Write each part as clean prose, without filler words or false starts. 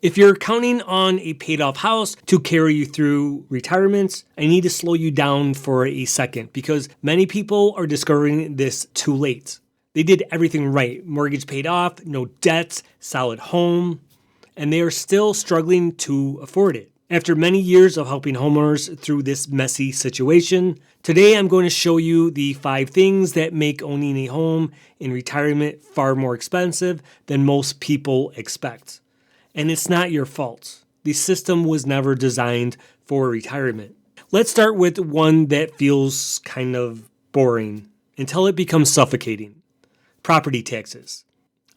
If you're counting on a paid off house to carry you through retirement, I need to slow you down for a second because many people are discovering this too late. They did everything right. Mortgage paid off, no debt, solid home, and they are still struggling to afford it. After many years of helping homeowners through this messy situation, today I'm going to show you the 5 things that make owning a home in retirement far more expensive than most people expect. And it's not your fault. The system was never designed for retirement. Let's start with one that feels kind of boring until it becomes suffocating. Property taxes.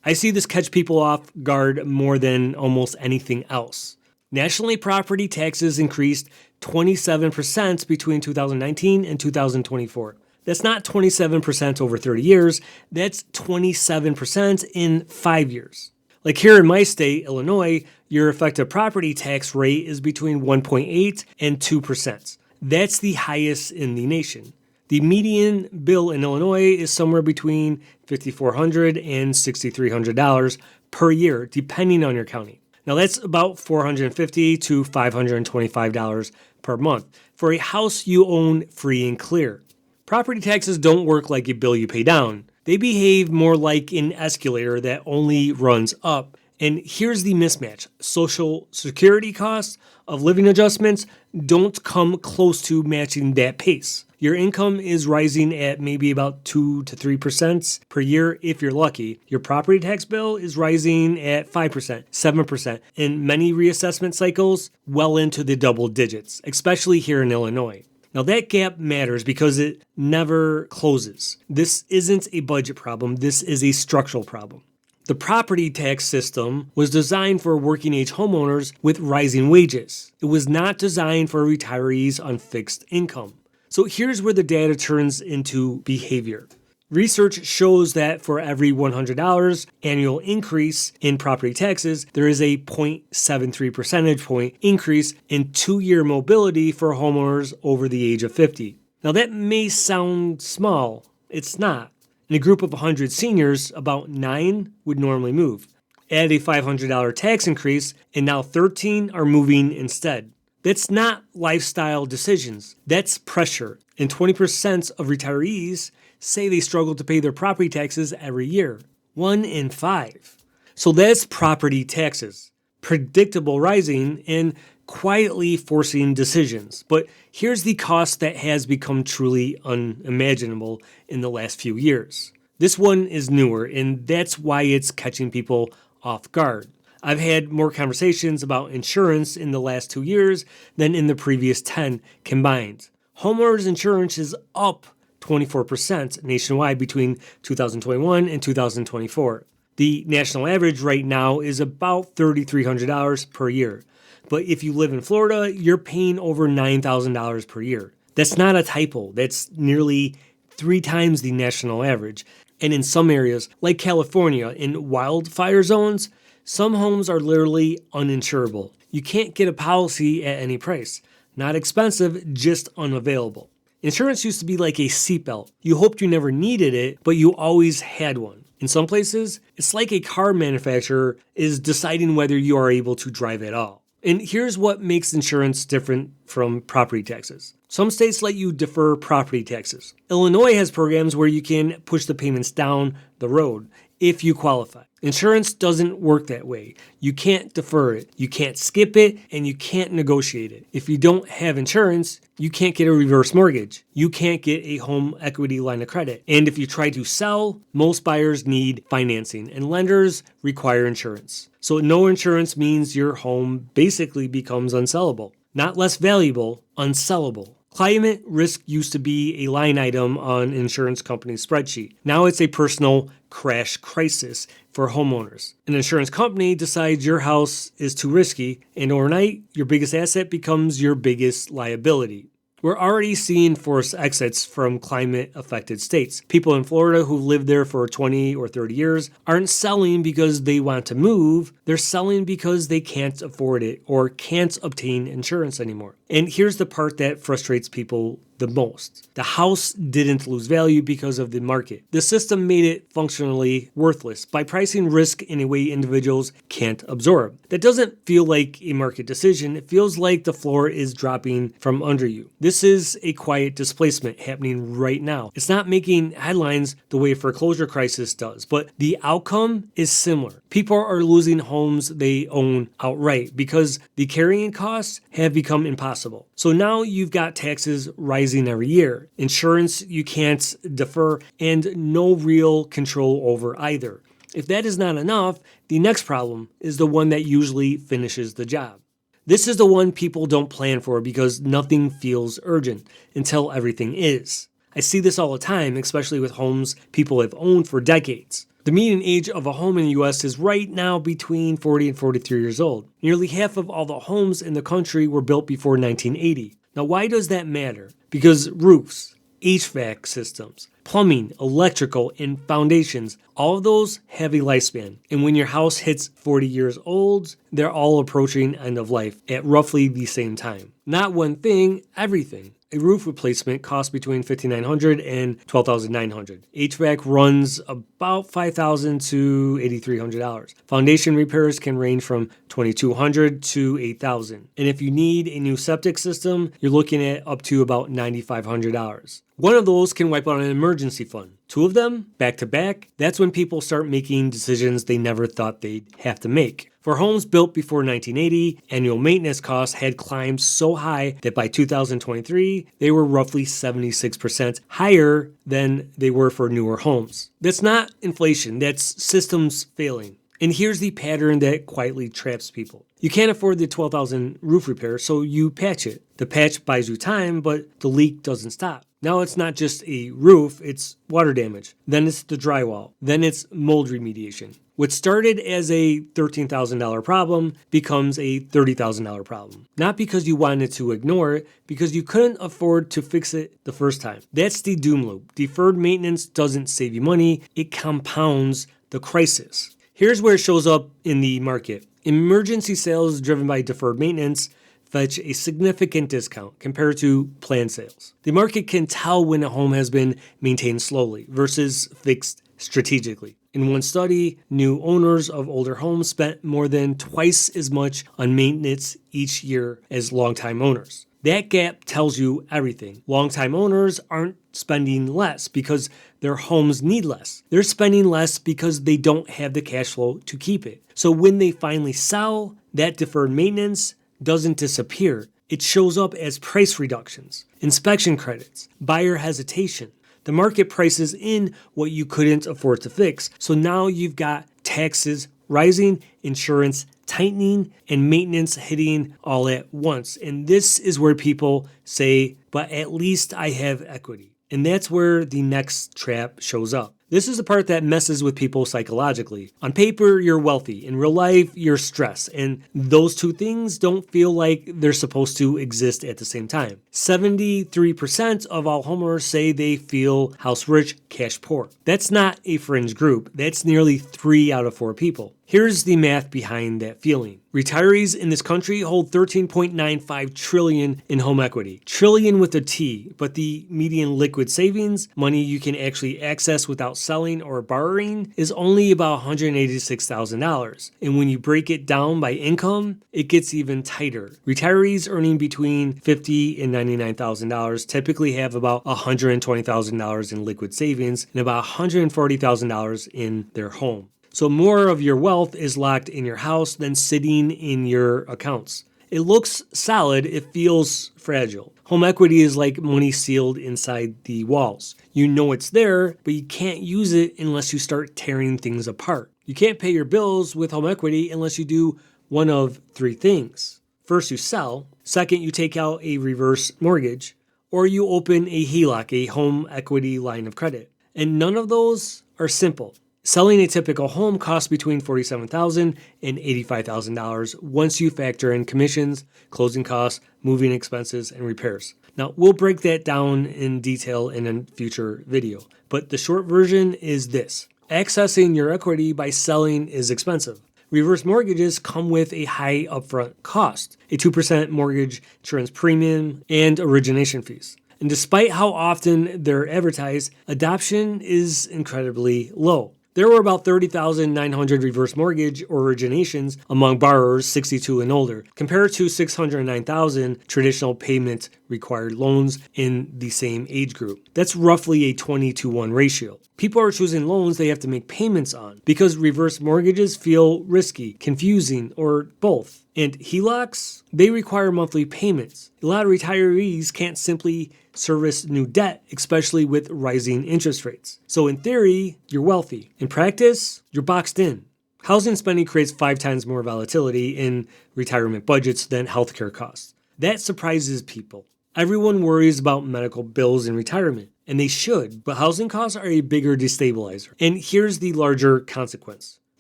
I see this catch people off guard more than almost anything else. Nationally, property taxes increased 27% between 2019 and 2024. That's not 27% over 30 years, that's 27% in 5 years. Like here in my state, Illinois, your effective property tax rate is between 1.8 and 2%. That's the highest in the nation. The median bill in Illinois is somewhere between $5,400 and $6,300 per year, depending on your county. Now that's about $450 to $525 per month for a house you own free and clear. Property taxes don't work like a bill you pay down. They behave more like an escalator that only runs up. And here's the mismatch. Social security costs of living adjustments don't come close to matching that pace. Your income is rising at maybe about 2 to 3% per year if you're lucky. Your property tax bill is rising at 5%, 7%, in many reassessment cycles well into the double digits, especially here in Illinois. Now that gap matters because it never closes. This isn't a budget problem, this is a structural problem. The property tax system was designed for working age homeowners with rising wages. It was not designed for retirees on fixed income. So here's where the data turns into behavior. Research shows that for every $100 annual increase in property taxes, there is a 0.73 percentage point increase in 2-year mobility for homeowners over the age of 50. Now that may sound small, it's not. In a group of 100 seniors, about 9 would normally move. Add a $500 tax increase, and now 13 are moving instead. That's not lifestyle decisions, that's pressure. And 20% of retirees say they struggle to pay their property taxes every year. 1 in 5. So that's property taxes. Predictable rising and quietly forcing decisions. But here's the cost that has become truly unimaginable in the last few years. This one is newer, and that's why it's catching people off guard. I've had more conversations about insurance in the last 2 years than in the previous 10 combined. Homeowners insurance is up 24% nationwide between 2021 and 2024. The national average right now is about $3,300 per year. But if you live in Florida, you're paying over $9,000 per year. That's not a typo. That's nearly 3 times the national average. And in some areas, like California, in wildfire zones, some homes are literally uninsurable. You can't get a policy at any price. Not expensive, just unavailable. Insurance used to be like a seatbelt. You hoped you never needed it, but you always had one. In some places, it's like a car manufacturer is deciding whether you are able to drive at all. And here's what makes insurance different from property taxes. Some states let you defer property taxes. Illinois has programs where you can push the payments down the road if you qualify. Insurance doesn't work that way. You can't defer it, you can't skip it, and you can't negotiate it. If you don't have insurance, you can't get a reverse mortgage. You can't get a home equity line of credit. And if you try to sell, most buyers need financing, and lenders require insurance. So no insurance means your home basically becomes unsellable. Not less valuable, unsellable. Climate risk used to be a line item on an insurance company's spreadsheet. Now it's a personal crash crisis for homeowners. An insurance company decides your house is too risky, and overnight, your biggest asset becomes your biggest liability. We're already seeing forced exits from climate-affected states. People in Florida who lived there for 20 or 30 years aren't selling because they want to move. They're selling because they can't afford it or can't obtain insurance anymore. And here's the part that frustrates people the most. The house didn't lose value because of the market. The system made it functionally worthless by pricing risk in a way individuals can't absorb. That doesn't feel like a market decision. It feels like the floor is dropping from under you. This is a quiet displacement happening right now. It's not making headlines the way a foreclosure crisis does, but the outcome is similar. People are losing homes they own outright because the carrying costs have become impossible. So now you've got taxes rising every year, insurance you can't defer, and no real control over either. If that is not enough, the next problem is the one that usually finishes the job. This is the one people don't plan for because nothing feels urgent until everything is. I see this all the time, especially with homes people have owned for decades. The median age of a home in the US is right now between 40 and 43 years old. Nearly half of all the homes in the country were built before 1980. Now, why does that matter? Because roofs, HVAC systems, plumbing, electrical, and foundations, all of those have a lifespan. And when your house hits 40 years old, they're all approaching end of life at roughly the same time. Not one thing, everything. A roof replacement costs between $5,900 and $12,900. HVAC runs about $5,000 to $8,300. Foundation repairs can range from $2,200 to $8,000. And if you need a new septic system, you're looking at up to about $9,500. One of those can wipe out an emergency fund. Two of them, back to back, that's when people start making decisions they never thought they'd have to make. For homes built before 1980, annual maintenance costs had climbed so high that by 2023, they were roughly 76% higher than they were for newer homes. That's not inflation, that's systems failing. And here's the pattern that quietly traps people. You can't afford the $12,000 roof repair, so you patch it. The patch buys you time, but the leak doesn't stop. Now it's not just a roof, it's water damage. Then it's the drywall. Then it's mold remediation. What started as a $13,000 problem becomes a $30,000 problem. Not because you wanted to ignore it, because you couldn't afford to fix it the first time. That's the doom loop. Deferred maintenance doesn't save you money, it compounds the crisis. Here's where it shows up in the market. Emergency sales driven by deferred maintenance fetch a significant discount compared to planned sales. The market can tell when a home has been maintained slowly versus fixed strategically. In one study, new owners of older homes spent more than twice as much on maintenance each year as longtime owners. That gap tells you everything. Longtime owners aren't spending less because their homes need less. They're spending less because they don't have the cash flow to keep it. So when they finally sell, that deferred maintenance doesn't disappear. It shows up as price reductions, inspection credits, buyer hesitation. The market prices in what you couldn't afford to fix. So now you've got taxes rising, insurance tightening, and maintenance hitting all at once. And this is where people say, but at least I have equity. And that's where the next trap shows up. This is the part that messes with people psychologically. On paper, you're wealthy. In real life, you're stressed. And those two things don't feel like they're supposed to exist at the same time. 73% of all homeowners say they feel house rich, cash poor. That's not a fringe group. That's nearly 3 out of 4 people. Here's the math behind that feeling. Retirees in this country hold $13.95 trillion in home equity. Trillion with a T, but the median liquid savings, money you can actually access without selling or borrowing, is only about $186,000. And when you break it down by income, it gets even tighter. Retirees earning between $50,000 and $99,000 typically have about $120,000 in liquid savings and about $140,000 in their home. So more of your wealth is locked in your house than sitting in your accounts. It looks solid, it feels fragile. Home equity is like money sealed inside the walls. You know it's there, but you can't use it unless you start tearing things apart. You can't pay your bills with home equity unless you do one of 3 things. First, you sell. Second, you take out a reverse mortgage. Or you open a HELOC, a home equity line of credit. And none of those are simple. Selling a typical home costs between $47,000 and $85,000 once you factor in commissions, closing costs, moving expenses, and repairs. Now, we'll break that down in detail in a future video, but the short version is this. Accessing your equity by selling is expensive. Reverse mortgages come with a high upfront cost, a 2% mortgage insurance premium, and origination fees. And despite how often they're advertised, adoption is incredibly low. There were about 30,900 reverse mortgage originations among borrowers 62 and older, compared to 609,000 traditional payment required loans in the same age group. That's roughly a 20-to-1 ratio. People are choosing loans they have to make payments on because reverse mortgages feel risky, confusing, or both. And HELOCs, they require monthly payments. A lot of retirees can't simply service new debt, especially with rising interest rates. So in theory, you're wealthy. In practice, you're boxed in. Housing spending creates 5 times more volatility in retirement budgets than healthcare costs. That surprises people. Everyone worries about medical bills in retirement, and they should, but housing costs are a bigger destabilizer. And here's the larger consequence.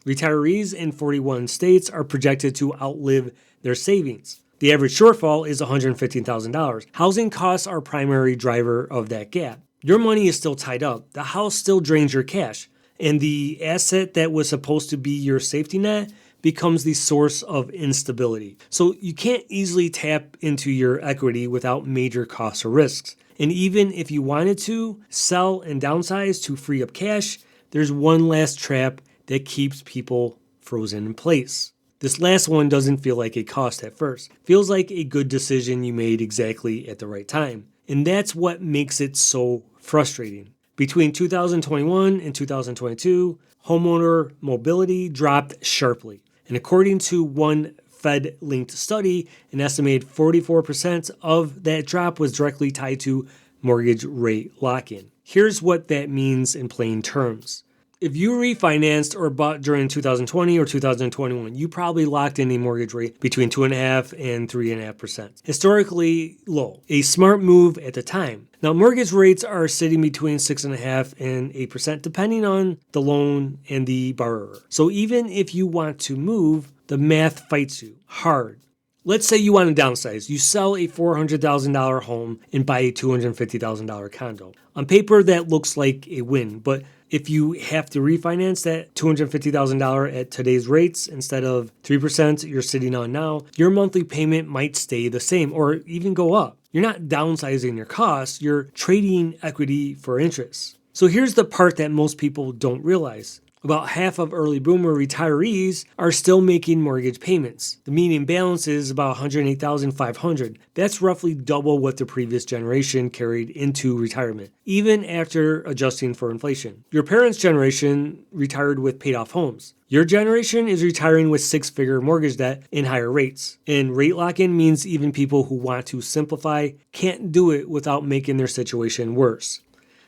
Retirees in 41 states are projected to outlive their savings. The average shortfall is $115,000. Housing costs are a primary driver of that gap. Your money is still tied up. The house still drains your cash. And the asset that was supposed to be your safety net becomes the source of instability. So you can't easily tap into your equity without major costs or risks. And even if you wanted to sell and downsize to free up cash, there's one last trap that keeps people frozen in place. This last one doesn't feel like a cost at first. Feels like a good decision you made exactly at the right time. And that's what makes it so frustrating. Between 2021 and 2022, homeowner mobility dropped sharply. And according to one Fed-linked study, an estimated 44% of that drop was directly tied to mortgage rate lock-in. Here's what that means in plain terms. If you refinanced or bought during 2020 or 2021, you probably locked in a mortgage rate between 2.5% and 3.5%. Historically low, a smart move at the time. Now, mortgage rates are sitting between 6.5% and 8%, depending on the loan and the borrower. So even if you want to move, the math fights you hard. Let's say you want to downsize. You sell a $400,000 home and buy a $250,000 condo. On paper, that looks like a win, but if you have to refinance that $250,000 at today's rates instead of 3% you're sitting on now, your monthly payment might stay the same or even go up. You're not downsizing your costs, you're trading equity for interest. So here's the part that most people don't realize. About half of early boomer retirees are still making mortgage payments. The median balance is about $108,500. That's roughly double what the previous generation carried into retirement, even after adjusting for inflation. Your parents' generation retired with paid-off homes. Your generation is retiring with 6-figure mortgage debt and higher rates. And rate lock-in means even people who want to simplify can't do it without making their situation worse.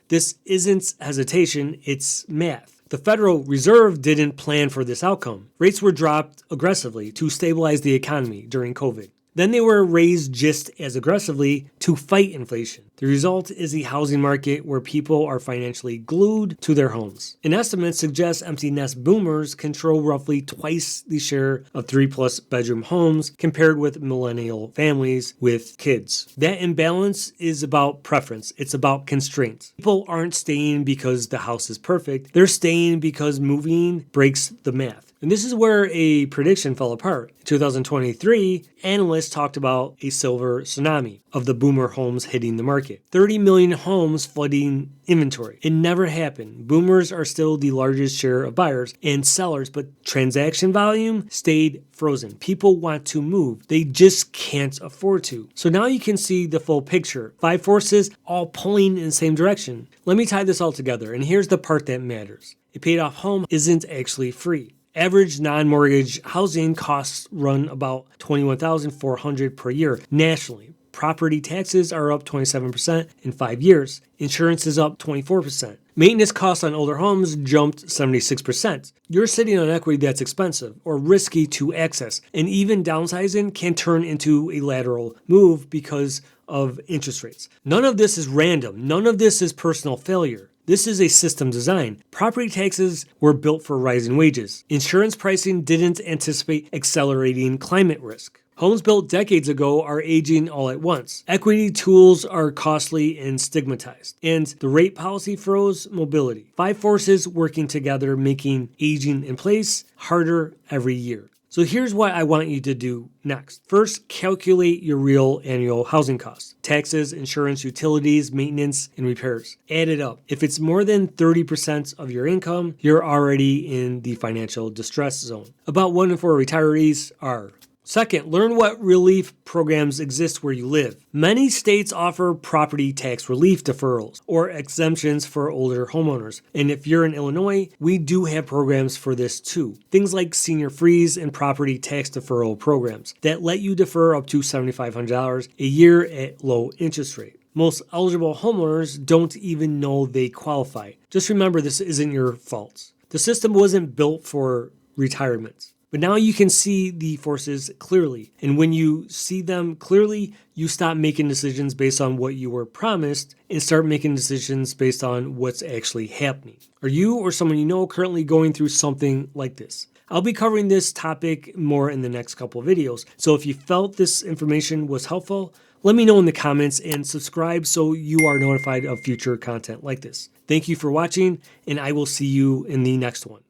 This isn't hesitation, it's math. The Federal Reserve didn't plan for this outcome. Rates were dropped aggressively to stabilize the economy during COVID. Then they were raised just as aggressively to fight inflation. The result is a housing market where people are financially glued to their homes. An estimate suggests empty nest boomers control roughly twice the share of 3+ bedroom homes compared with millennial families with kids. That imbalance is about preference. It's about constraints. People aren't staying because the house is perfect. They're staying because moving breaks the math. And this is where a prediction fell apart. In 2023, analysts talked about a silver tsunami of the boomer homes hitting the market. 30 million homes flooding inventory. It never happened. Boomers are still the largest share of buyers and sellers, but transaction volume stayed frozen. People want to move. They just can't afford to. So now you can see the full picture. 5 forces all pulling in the same direction. Let me tie this all together, and here's the part that matters. A paid-off home isn't actually free. Average non-mortgage housing costs run about $21,400 per year nationally. Property taxes are up 27% in 5 years. Insurance is up 24%. Maintenance costs on older homes jumped 76%. You're sitting on equity that's expensive or risky to access, and even downsizing can turn into a lateral move because of interest rates. None of this is random. None of this is personal failure. This is a system design. Property taxes were built for rising wages. Insurance pricing didn't anticipate accelerating climate risk. Homes built decades ago are aging all at once. Equity tools are costly and stigmatized. And the rate policy froze mobility. 5 forces working together, making aging in place harder every year. So here's what I want you to do next. First, calculate your real annual housing costs: taxes, insurance, utilities, maintenance, and repairs. Add it up. If it's more than 30% of your income, you're already in the financial distress zone. About 1 in 4 retirees are. Second, learn what relief programs exist where you live. Many states offer property tax relief deferrals or exemptions for older homeowners. And if you're in Illinois, we do have programs for this too. Things like senior freeze and property tax deferral programs that let you defer up to $7,500 a year at low interest rate. Most eligible homeowners don't even know they qualify. Just remember, this isn't your fault. The system wasn't built for retirement. But now you can see the forces clearly. And when you see them clearly, you stop making decisions based on what you were promised and start making decisions based on what's actually happening. Are you or someone you know currently going through something like this? I'll be covering this topic more in the next couple of videos. So if you felt this information was helpful, let me know in the comments and subscribe so you are notified of future content like this. Thank you for watching, and I will see you in the next one.